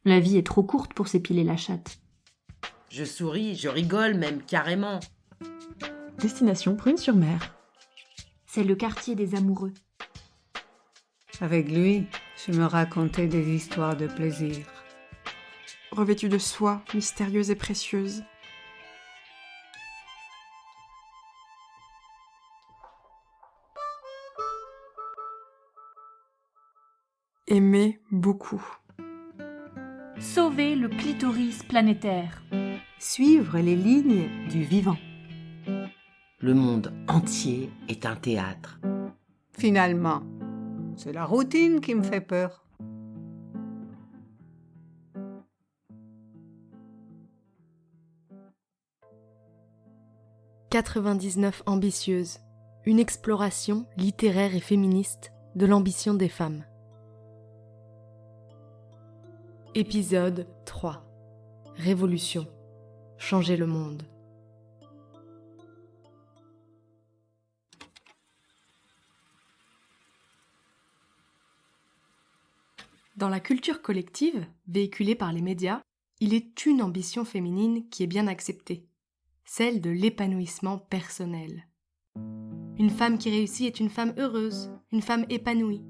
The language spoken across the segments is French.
La vie est trop courte pour s'épiler la chatte. Je souris, je rigole même, carrément. Destination Prune-sur-Mer. C'est le quartier des amoureux. Avec lui, je me racontais des histoires de plaisir. Revêtue de soie, mystérieuse et précieuse. Aimer beaucoup. Sauver le clitoris planétaire. Suivre les lignes du vivant. Le monde entier est un théâtre. Finalement, c'est la routine qui me fait peur. « 99 ambitieuses, une exploration littéraire et féministe de l'ambition des femmes. Épisode 3. Révolution. Changer le monde. Dans la culture collective, véhiculée par les médias, il est une ambition féminine qui est bien acceptée, celle de l'épanouissement personnel. Une femme qui réussit est une femme heureuse, une femme épanouie.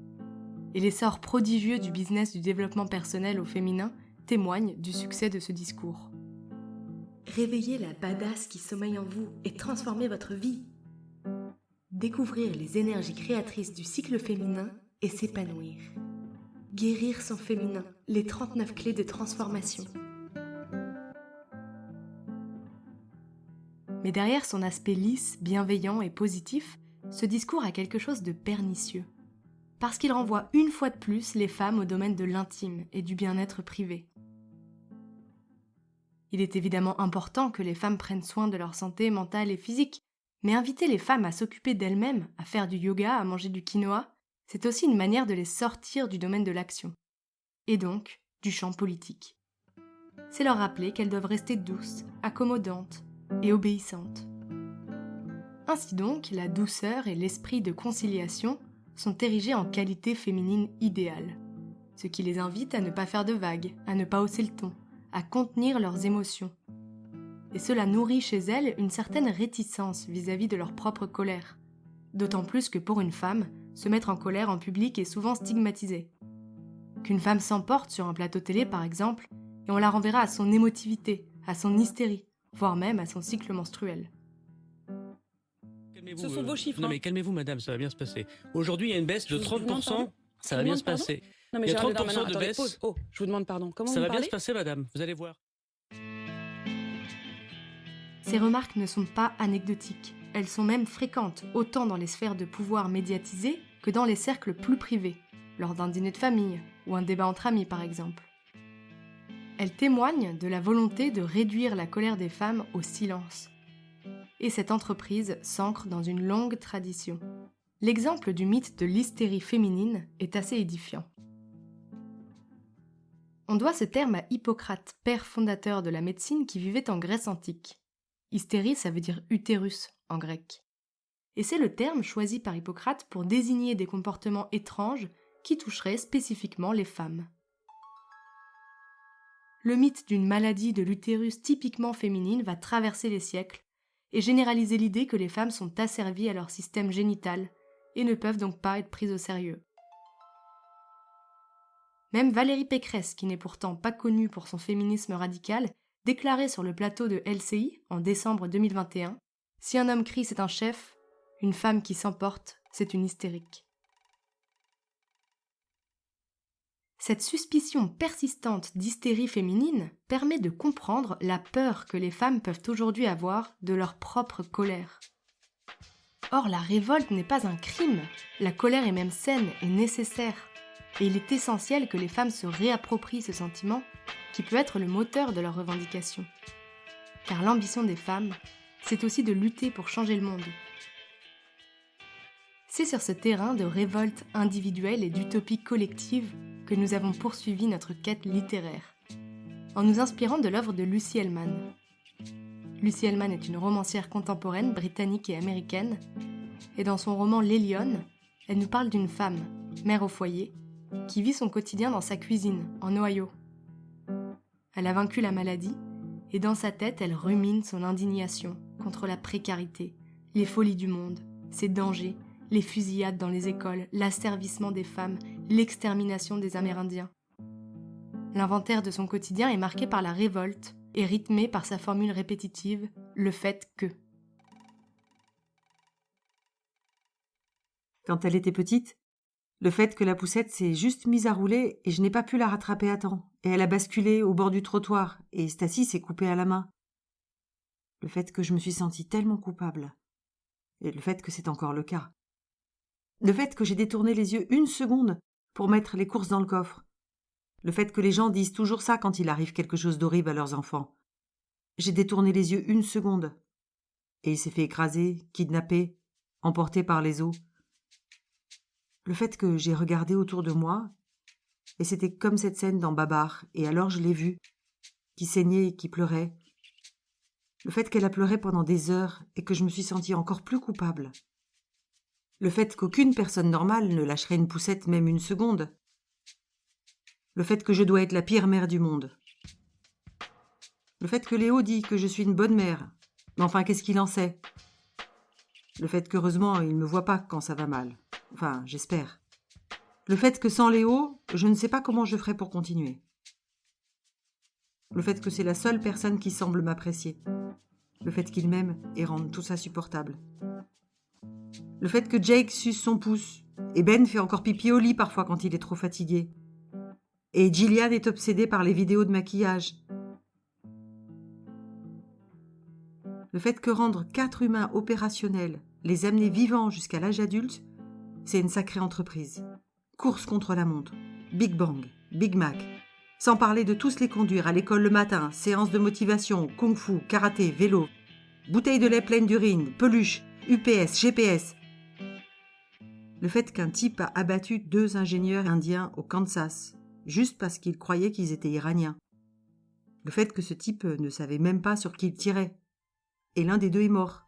Et l'essor prodigieux du business du développement personnel au féminin témoigne du succès de ce discours. Réveillez la badass qui sommeille en vous et transformez votre vie. Découvrir les énergies créatrices du cycle féminin et s'épanouir. Guérir son féminin, les 39 clés de transformation. Mais derrière son aspect lisse, bienveillant et positif, ce discours a quelque chose de pernicieux. Parce qu'il renvoie une fois de plus les femmes au domaine de l'intime et du bien-être privé. Il est évidemment important que les femmes prennent soin de leur santé mentale et physique, mais inviter les femmes à s'occuper d'elles-mêmes, à faire du yoga, à manger du quinoa, c'est aussi une manière de les sortir du domaine de l'action, et donc du champ politique. C'est leur rappeler qu'elles doivent rester douces, accommodantes et obéissantes. Ainsi donc, la douceur et l'esprit de conciliation sont érigés en qualité féminine idéale, ce qui les invite à ne pas faire de vagues, à ne pas hausser le ton, à contenir leurs émotions. Et cela nourrit chez elles une certaine réticence vis-à-vis de leur propre colère. D'autant plus que pour une femme, se mettre en colère en public est souvent stigmatisé. Qu'une femme s'emporte sur un plateau télé par exemple, et on la renverra à son émotivité, à son hystérie, voire même à son cycle menstruel. Ce sont vos chiffres. Non mais calmez-vous madame, ça va bien se passer. Aujourd'hui il y a une baisse de 30%, ça va bien se passer. Non mais il y a Gérald 30% Darmanin, de attendez, baisse. pause. Oh, je vous demande pardon. Comment Ça vous va me bien parlez se passer madame, vous allez voir. Ces remarques ne sont pas anecdotiques, elles sont même fréquentes, autant dans les sphères de pouvoir médiatisées que dans les cercles plus privés, lors d'un dîner de famille ou un débat entre amis par exemple. Elles témoignent de la volonté de réduire la colère des femmes au silence. Et cette entreprise s'ancre dans une longue tradition. L'exemple du mythe de l'hystérie féminine est assez édifiant. On doit ce terme à Hippocrate, père fondateur de la médecine qui vivait en Grèce antique. Hystérie, ça veut dire utérus en grec. Et c'est le terme choisi par Hippocrate pour désigner des comportements étranges qui toucheraient spécifiquement les femmes. Le mythe d'une maladie de l'utérus typiquement féminine va traverser les siècles et généraliser l'idée que les femmes sont asservies à leur système génital et ne peuvent donc pas être prises au sérieux. Même Valérie Pécresse, qui n'est pourtant pas connue pour son féminisme radical, déclarait sur le plateau de LCI en décembre 2021 « Si un homme crie c'est un chef, une femme qui s'emporte c'est une hystérique ». Cette suspicion persistante d'hystérie féminine permet de comprendre la peur que les femmes peuvent aujourd'hui avoir de leur propre colère. Or, la révolte n'est pas un crime, la colère est même saine et nécessaire, et il est essentiel que les femmes se réapproprient ce sentiment qui peut être le moteur de leurs revendications. Car l'ambition des femmes, c'est aussi de lutter pour changer le monde. C'est sur ce terrain de révolte individuelle et d'utopie collective que nous avons poursuivi notre quête littéraire, en nous inspirant de l'œuvre de Lucy Hellman. Lucy Hellman est une romancière contemporaine britannique et américaine, et dans son roman Les Lionnes, elle nous parle d'une femme, mère au foyer, qui vit son quotidien dans sa cuisine, en Ohio. Elle a vaincu la maladie, et dans sa tête, elle rumine son indignation contre la précarité, les folies du monde, ses dangers, les fusillades dans les écoles, l'asservissement des femmes, l'extermination des Amérindiens. L'inventaire de son quotidien est marqué par la révolte et rythmé par sa formule répétitive « le fait que ». Quand elle était petite, le fait que la poussette s'est juste mise à rouler et je n'ai pas pu la rattraper à temps, et elle a basculé au bord du trottoir et Stacy s'est coupée à la main. Le fait que je me suis sentie tellement coupable. Et le fait que c'est encore le cas. Le fait que j'ai détourné les yeux 1 seconde pour mettre les courses dans le coffre. Le fait que les gens disent toujours ça quand il arrive quelque chose d'horrible à leurs enfants. J'ai détourné les yeux 1 seconde. Et il s'est fait écraser, kidnapper, emporté par les eaux. Le fait que j'ai regardé autour de moi, et c'était comme cette scène dans Babar, et alors je l'ai vue, qui saignait et qui pleurait. Le fait qu'elle a pleuré pendant des heures et que je me suis sentie encore plus coupable. Le fait qu'aucune personne normale ne lâcherait une poussette même 1 seconde. Le fait que je dois être la pire mère du monde. Le fait que Léo dit que je suis une bonne mère. Mais enfin, qu'est-ce qu'il en sait ? Le fait qu'heureusement, il ne me voit pas quand ça va mal. Enfin, j'espère. Le fait que sans Léo, je ne sais pas comment je ferais pour continuer. Le fait que c'est la seule personne qui semble m'apprécier. Le fait qu'il m'aime et rende tout ça supportable. Le fait que Jake suce son pouce. Et Ben fait encore pipi au lit parfois quand il est trop fatigué. Et Gillian est obsédée par les vidéos de maquillage. Le fait que rendre 4 humains opérationnels, les amener vivants jusqu'à l'âge adulte, c'est une sacrée entreprise. Course contre la montre, Big Bang, Big Mac. Sans parler de tous les conduire à l'école le matin, séance de motivation, kung-fu, karaté, vélo, bouteille de lait pleine d'urine, peluche, UPS, GPS. Le fait qu'un type a abattu 2 ingénieurs indiens au Kansas, juste parce qu'il croyait qu'ils étaient iraniens. Le fait que ce type ne savait même pas sur qui il tirait. Et l'un des 2 est mort.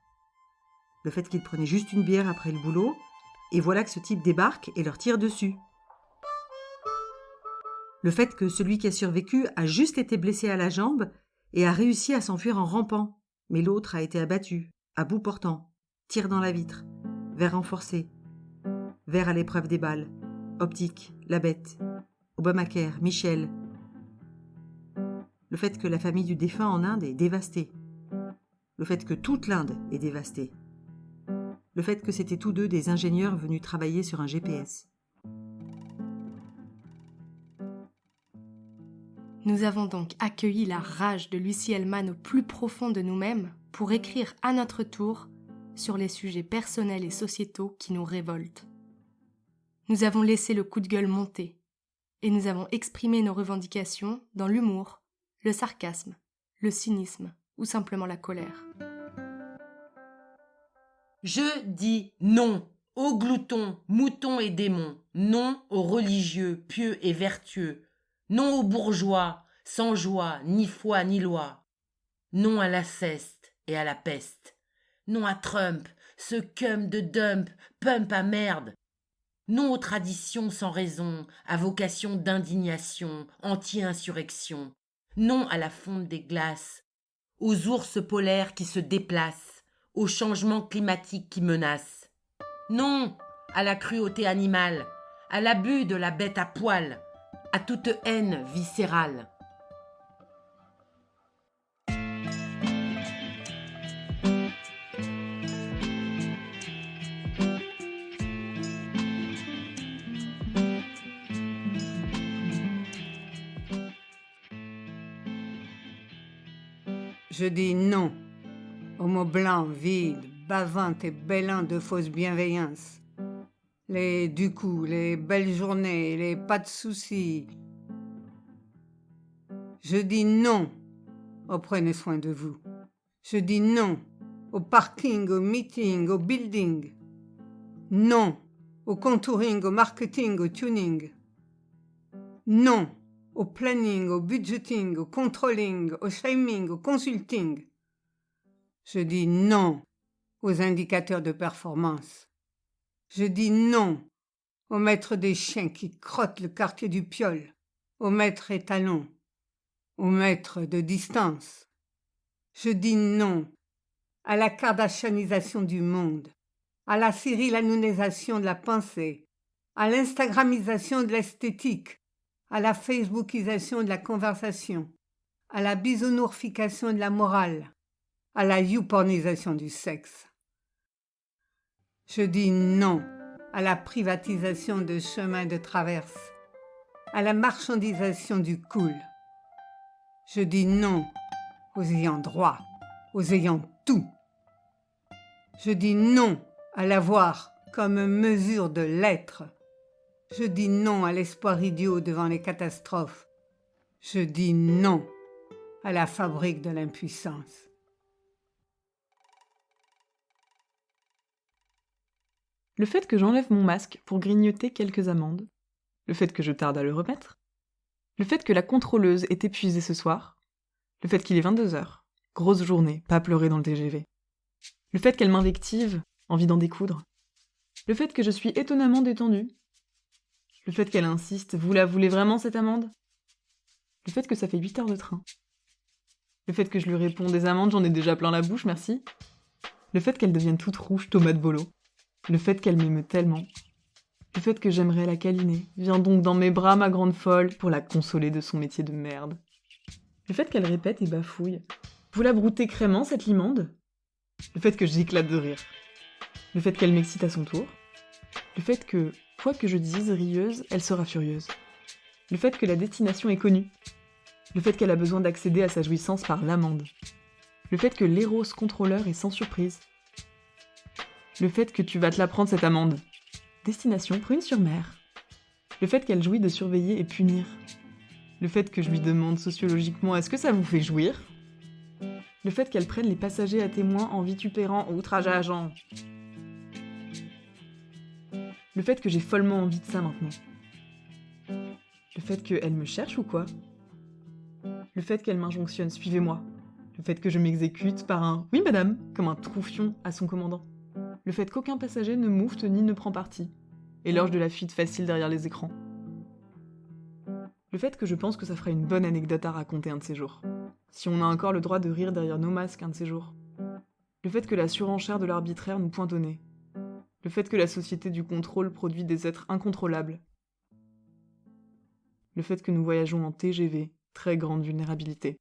Le fait qu'il prenait juste une bière après le boulot, et voilà que ce type débarque et leur tire dessus. Le fait que celui qui a survécu a juste été blessé à la jambe et a réussi à s'enfuir en rampant, mais l'autre a été abattu, à bout portant, tir dans la vitre, verre renforcé, verre à l'épreuve des balles, optique, la bête, Obamacare, Michel. Le fait que la famille du défunt en Inde est dévastée. Le fait que toute l'Inde est dévastée. Le fait que c'était tous 2 des ingénieurs venus travailler sur un GPS. Nous avons donc accueilli la rage de Lucie Hellman au plus profond de nous-mêmes pour écrire à notre tour sur les sujets personnels et sociétaux qui nous révoltent. Nous avons laissé le coup de gueule monter et nous avons exprimé nos revendications dans l'humour, le sarcasme, le cynisme ou simplement la colère. Je dis non aux gloutons, moutons et démons, non aux religieux, pieux et vertueux, non aux bourgeois, sans joie, ni foi, ni loi, non à l'inceste et à la peste, non à Trump, ce cum de dump, pump à merde, non aux traditions sans raison, à vocation d'indignation, anti-insurrection, non à la fonte des glaces, aux ours polaires qui se déplacent, aux changements climatiques qui menacent. Non à la cruauté animale, à l'abus de la bête à poil, à toute haine viscérale. Je dis non aux mots blancs, vides, bavants et bêlants de fausse bienveillance. Les du coup, les belles journées, les pas de soucis. Je dis non au prenez soin de vous. Je dis non au parking, au meeting, au building. Non au contouring, au marketing, au tuning. Non au planning, au budgeting, au controlling, au shaming, au consulting. Je dis non aux indicateurs de performance. Je dis non aux maîtres des chiens qui crottent le quartier du Piole, aux maîtres étalons. au maître de distance. Je dis non à la kardashianisation du monde, à la cyrillanounisation de la pensée, à l'instagramisation de l'esthétique, à la facebookisation de la conversation, à la bisounourification de la morale, à la youpornisation du sexe. Je dis non à la privatisation de chemins de traverse, à la marchandisation du cool. Je dis non aux ayants droit, aux ayants tout. Je dis non à l'avoir comme mesure de l'être. Je dis non à l'espoir idiot devant les catastrophes. Je dis non à la fabrique de l'impuissance. Le fait que j'enlève mon masque pour grignoter quelques amandes, le fait que je tarde à le remettre, le fait que la contrôleuse est épuisée ce soir, le fait qu'il est 22h, grosse journée, pas pleurer dans le TGV, le fait qu'elle m'invective, envie d'en découdre, le fait que je suis étonnamment détendue, le fait qu'elle insiste, vous la voulez vraiment cette amende, le fait que ça fait 8 heures de train, le fait que je lui réponds des amandes, j'en ai déjà plein la bouche, merci, le fait qu'elle devienne toute rouge, tomate bolo, le fait qu'elle m'émeut tellement, le fait que j'aimerais la câliner, viens donc dans mes bras ma grande folle, pour la consoler de son métier de merde. Le fait qu'elle répète et bafouille, vous la broutez crément cette limande, le fait que j'éclate de rire, le fait qu'elle m'excite à son tour, le fait que, quoi que je dise rieuse, elle sera furieuse, le fait que la destination est connue, le fait qu'elle a besoin d'accéder à sa jouissance par l'amende, le fait que l'éros contrôleur est sans surprise, le fait que tu vas te la prendre cette amende. Destination Prune-sur-Mer. Le fait qu'elle jouit de surveiller et punir. Le fait que je lui demande sociologiquement est-ce que ça vous fait jouir. Le fait qu'elle prenne les passagers à témoin en vitupérant outrage à agent. Le fait que j'ai follement envie de ça maintenant. Le fait qu'elle me cherche ou quoi. Le fait qu'elle m'injonctionne suivez-moi. Le fait que je m'exécute par un oui madame comme un troufion à son commandant. Le fait qu'aucun passager ne moufte ni ne prend parti, et l'orge de la fuite facile derrière les écrans. Le fait que je pense que ça ferait une bonne anecdote à raconter un de ces jours, si on a encore le droit de rire derrière nos masques un de ces jours. Le fait que la surenchère de l'arbitraire nous pointe au nez. Le fait que la société du contrôle produit des êtres incontrôlables. Le fait que nous voyageons en TGV, très grande vulnérabilité.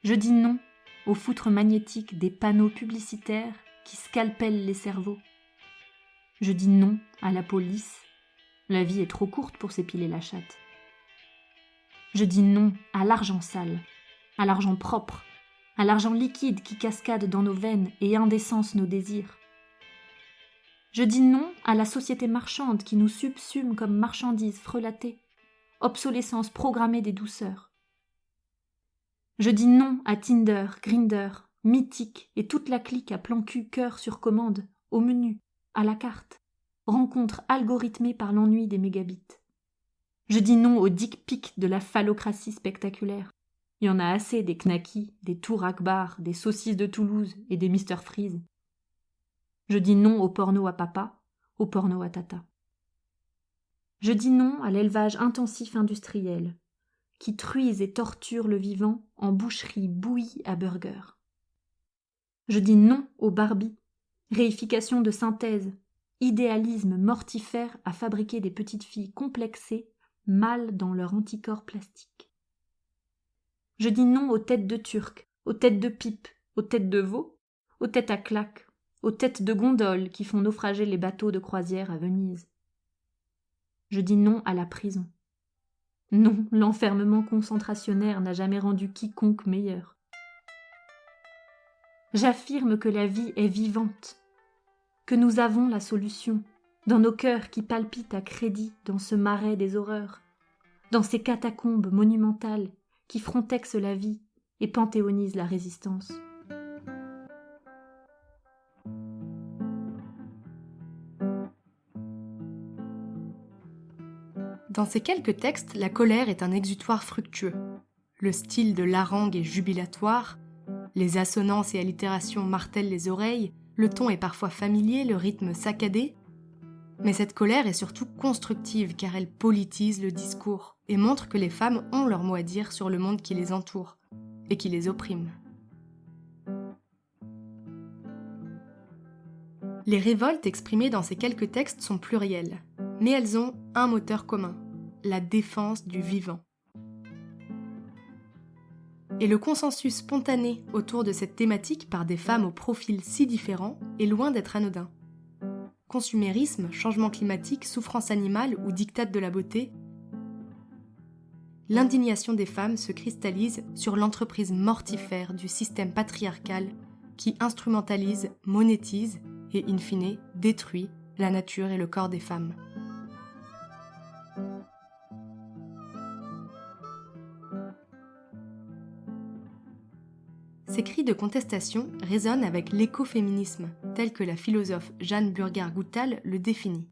Je dis non aux foutres magnétiques des panneaux publicitaires qui scalpellent les cerveaux. Je dis non à la police. La vie est trop courte pour s'épiler la chatte. Je dis non à l'argent sale, à l'argent propre, à l'argent liquide qui cascade dans nos veines et indécence nos désirs. Je dis non à la société marchande qui nous subsume comme marchandises frelatées, obsolescence programmée des douceurs. Je dis non à Tinder, Grindr, Mythique et toute la clique à plan cul cœur sur commande, au menu, à la carte, rencontre algorithmée par l'ennui des mégabits. Je dis non au dick pic de la phallocratie spectaculaire. Il y en a assez des knackis, des tours Akbar, des saucisses de Toulouse et des Mr Freeze. Je dis non au porno à papa, au porno à tata. Je dis non à l'élevage intensif industriel, qui truise et torture le vivant en boucherie bouillie à burger. Je dis non au Barbie, réification de synthèse, idéalisme mortifère à fabriquer des petites filles complexées, mal dans leur anticorps plastique. Je dis non aux têtes de turc, aux têtes de pipe, aux têtes de veau, aux têtes à claques, aux têtes de gondoles qui font naufrager les bateaux de croisière à Venise. Je dis non à la prison. Non, l'enfermement concentrationnaire n'a jamais rendu quiconque meilleur. J'affirme que la vie est vivante, que nous avons la solution, dans nos cœurs qui palpitent à crédit dans ce marais des horreurs, dans ces catacombes monumentales qui frontexent la vie et panthéonisent la résistance. Dans ces quelques textes, la colère est un exutoire fructueux. Le style de l'harangue est jubilatoire, Les assonances et allitérations martèlent les oreilles, le ton est parfois familier, le rythme saccadé. Mais cette colère est surtout constructive car elle politise le discours et montre que les femmes ont leur mot à dire sur le monde qui les entoure et qui les opprime. Les révoltes exprimées dans ces quelques textes sont plurielles, mais elles ont un moteur commun, la défense du vivant. Et le consensus spontané autour de cette thématique par des femmes au profil si différent est loin d'être anodin. Consumérisme, changement climatique, souffrance animale ou diktat de la beauté, l'indignation des femmes se cristallise sur l'entreprise mortifère du système patriarcal qui instrumentalise, monétise et, in fine, détruit la nature et le corps des femmes. Ces cris de contestation résonnent avec l'écoféminisme, tel que la philosophe Jeanne Burgard-Goutal le définit.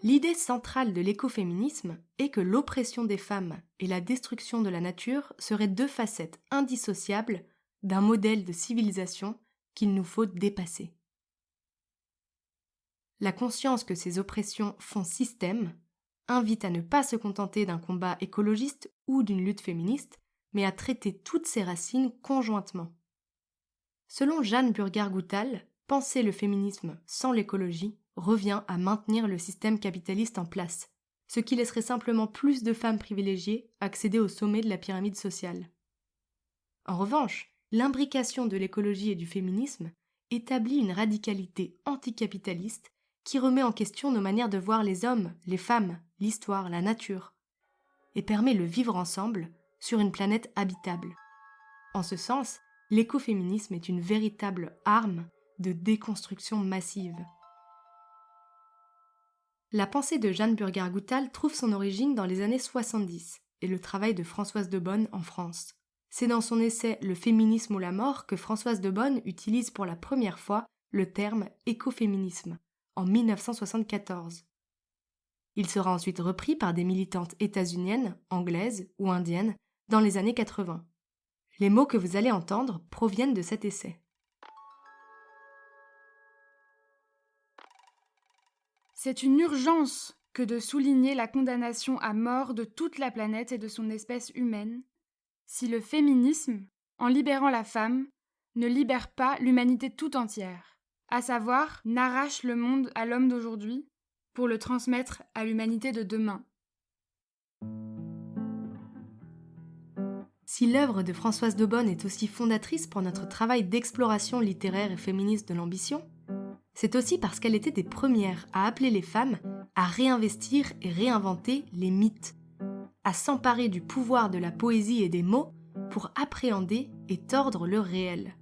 L'idée centrale de l'écoféminisme est que l'oppression des femmes et la destruction de la nature seraient deux facettes indissociables d'un modèle de civilisation qu'il nous faut dépasser. La conscience que ces oppressions font système invite à ne pas se contenter d'un combat écologiste ou d'une lutte féministe, mais à traiter toutes ces racines conjointement. Selon Jeanne Burgard-Goutal, penser le féminisme sans l'écologie revient à maintenir le système capitaliste en place, ce qui laisserait simplement plus de femmes privilégiées accéder au sommet de la pyramide sociale. En revanche, l'imbrication de l'écologie et du féminisme établit une radicalité anticapitaliste qui remet en question nos manières de voir les hommes, les femmes, l'histoire, la nature, et permet le vivre ensemble sur une planète habitable. En ce sens, l'écoféminisme est une véritable arme de déconstruction massive. La pensée de Jeanne Burgard-Goutal trouve son origine dans les années 70 et le travail de Françoise de Bonne en France. C'est dans son essai « Le féminisme ou la mort » que Françoise de Bonne utilise pour la première fois le terme écoféminisme, en 1974. Il sera ensuite repris par des militantes états-uniennes, anglaises ou indiennes dans les années 80. Les mots que vous allez entendre proviennent de cet essai. C'est une urgence que de souligner la condamnation à mort de toute la planète et de son espèce humaine, si le féminisme, en libérant la femme, ne libère pas l'humanité tout entière, à savoir, n'arrache le monde à l'homme d'aujourd'hui pour le transmettre à l'humanité de demain. Si l'œuvre de Françoise de Bonne est aussi fondatrice pour notre travail d'exploration littéraire et féministe de l'ambition, c'est aussi parce qu'elle était des premières à appeler les femmes à réinvestir et réinventer les mythes, à s'emparer du pouvoir de la poésie et des mots pour appréhender et tordre le réel.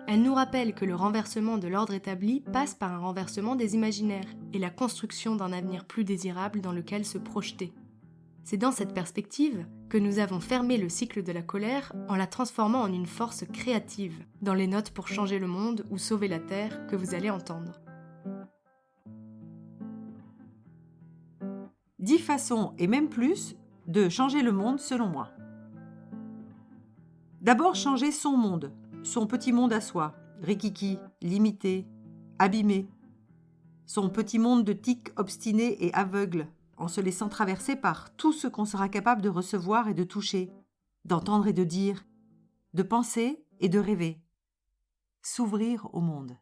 Elle nous rappelle que le renversement de l'ordre établi passe par un renversement des imaginaires et la construction d'un avenir plus désirable dans lequel se projeter. C'est dans cette perspective que nous avons fermé le cycle de la colère en la transformant en une force créative dans les notes pour changer le monde ou sauver la Terre que vous allez entendre. 10 façons, et même plus, de changer le monde selon moi. D'abord, changer son monde, son petit monde à soi, rikiki, limité, abîmé. Son petit monde de tiques obstinés et aveugles, en se laissant traverser par tout ce qu'on sera capable de recevoir et de toucher, d'entendre et de dire, de penser et de rêver. S'ouvrir au monde.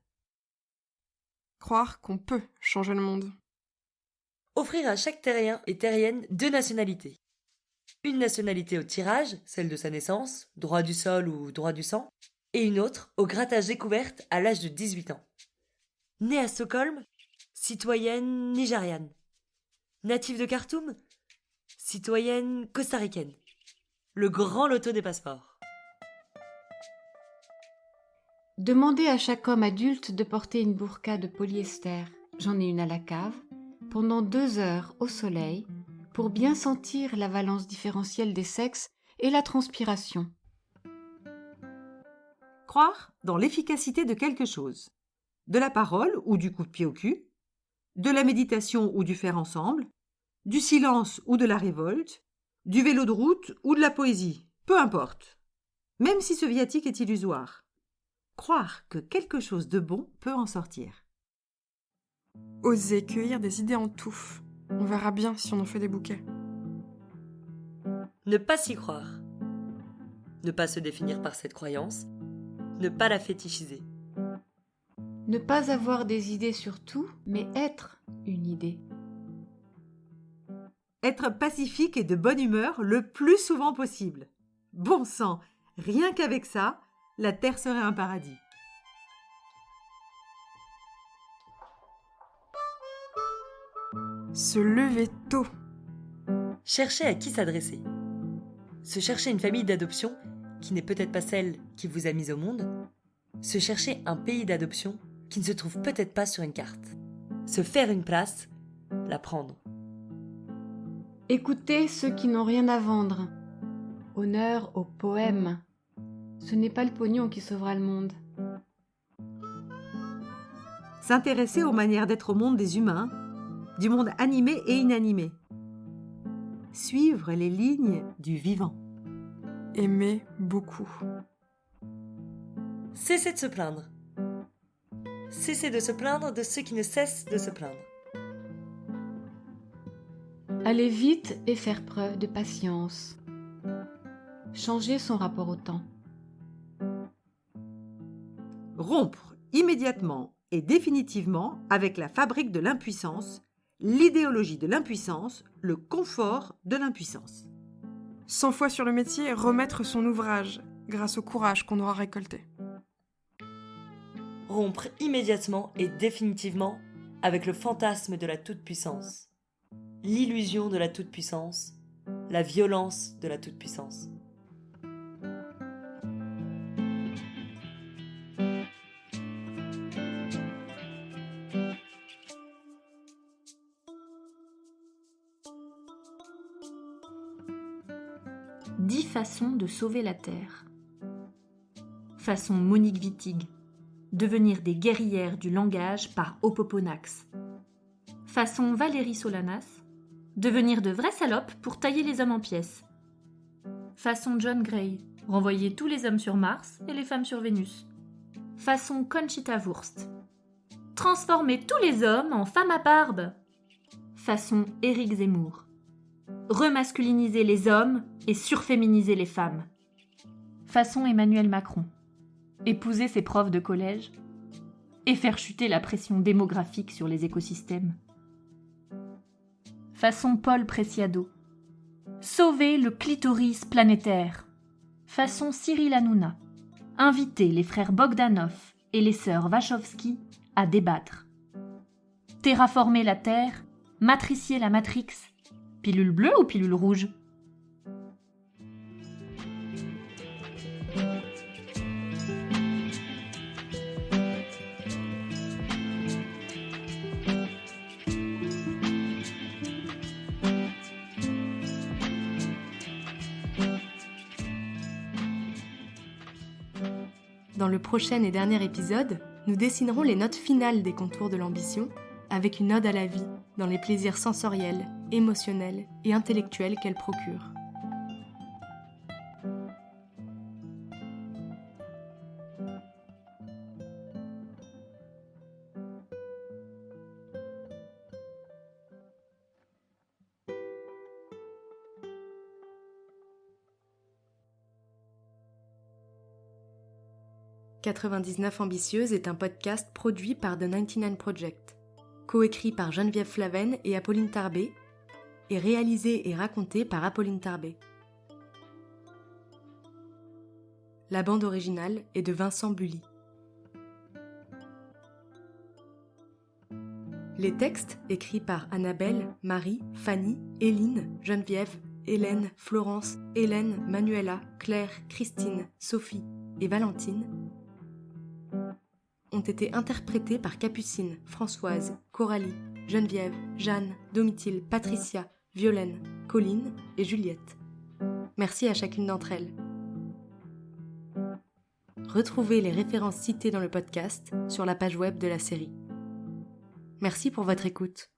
Croire qu'on peut changer le monde. Offrir à chaque terrien et terrienne 2 nationalités. Une nationalité au tirage, celle de sa naissance, droit du sol ou droit du sang, et une autre au grattage découverte à l'âge de 18 ans. Née à Stockholm, citoyenne nigériane. Native de Khartoum, citoyenne costaricaine. Le grand loto des passeports. Demandez à chaque homme adulte de porter une burqa de polyester, j'en ai une à la cave, pendant 2 heures au soleil, pour bien sentir la valence différentielle des sexes et la transpiration. Croire dans l'efficacité de quelque chose. De la parole ou du coup de pied au cul, de la méditation ou du faire ensemble, du silence ou de la révolte, du vélo de route ou de la poésie, peu importe. Même si ce viatique est illusoire. Croire que quelque chose de bon peut en sortir. Oser cueillir des idées en touffe. On verra bien si on en fait des bouquets. Ne pas s'y croire. Ne pas se définir par cette croyance. Ne pas la fétichiser. Ne pas avoir des idées sur tout, mais être une idée. Être pacifique et de bonne humeur le plus souvent possible. Bon sang, rien qu'avec ça, la Terre serait un paradis. Se lever tôt. Cherchez à qui s'adresser. Se chercher une famille d'adoption qui n'est peut-être pas celle qui vous a mise au monde. Se chercher un pays d'adoption qui ne se trouve peut-être pas sur une carte. Se faire une place, la prendre. Écoutez ceux qui n'ont rien à vendre. Honneur aux poèmes. Ce n'est pas le pognon qui sauvera le monde. S'intéresser aux manières d'être au monde des humains, du monde animé et inanimé. Suivre les lignes du vivant. Aimer beaucoup. Cessez de se plaindre. Cessez de se plaindre de ceux qui ne cessent de se plaindre. Aller vite et faire preuve de patience. Changer son rapport au temps. Rompre immédiatement et définitivement avec la fabrique de l'impuissance, l'idéologie de l'impuissance, le confort de l'impuissance. 100 fois sur le métier, remettre son ouvrage, grâce au courage qu'on aura récolté. Rompre immédiatement et définitivement avec le fantasme de la toute-puissance, l'illusion de la toute-puissance, la violence de la toute-puissance. « 10 façons de sauver la Terre. Façon Monique Wittig. Devenir des guerrières du langage par Opoponax. Façon Valérie Solanas. Devenir de vraies salopes pour tailler les hommes en pièces. Façon John Gray. Renvoyer tous les hommes sur Mars et les femmes sur Vénus. Façon Conchita Wurst. Transformer tous les hommes en femmes à barbe. Façon Éric Zemmour. Remasculiniser les hommes et surféminiser les femmes. Façon Emmanuel Macron. Épouser ses profs de collège et faire chuter la pression démographique sur les écosystèmes. Façon Paul Preciado. Sauver le clitoris planétaire. Façon Cyril Hanouna. Inviter les frères Bogdanov et les sœurs Wachowski à débattre. Terraformer la Terre, matricier la Matrix. Pilule bleue ou pilule rouge ? Dans le prochain et dernier épisode, nous dessinerons les notes finales des contours de l'ambition avec une ode à la vie dans les plaisirs sensoriels, émotionnels et intellectuels qu'elle procure. « 99 Ambitieuses » est un podcast produit par The 99 Project, coécrit par Geneviève Flaven et Apolline Tarbé, et réalisé et raconté par Apolline Tarbé. La bande originale est de Vincent Bully. Les textes, écrits par Annabelle, Marie, Fanny, Éline, Geneviève, Hélène, Florence, Hélène, Manuela, Claire, Christine, Sophie et Valentine, ont été interprétés par Capucine, Françoise, Coralie, Geneviève, Jeanne, Domitille, Patricia, Violaine, Colline et Juliette. Merci à chacune d'entre elles. Retrouvez les références citées dans le podcast sur la page web de la série. Merci pour votre écoute.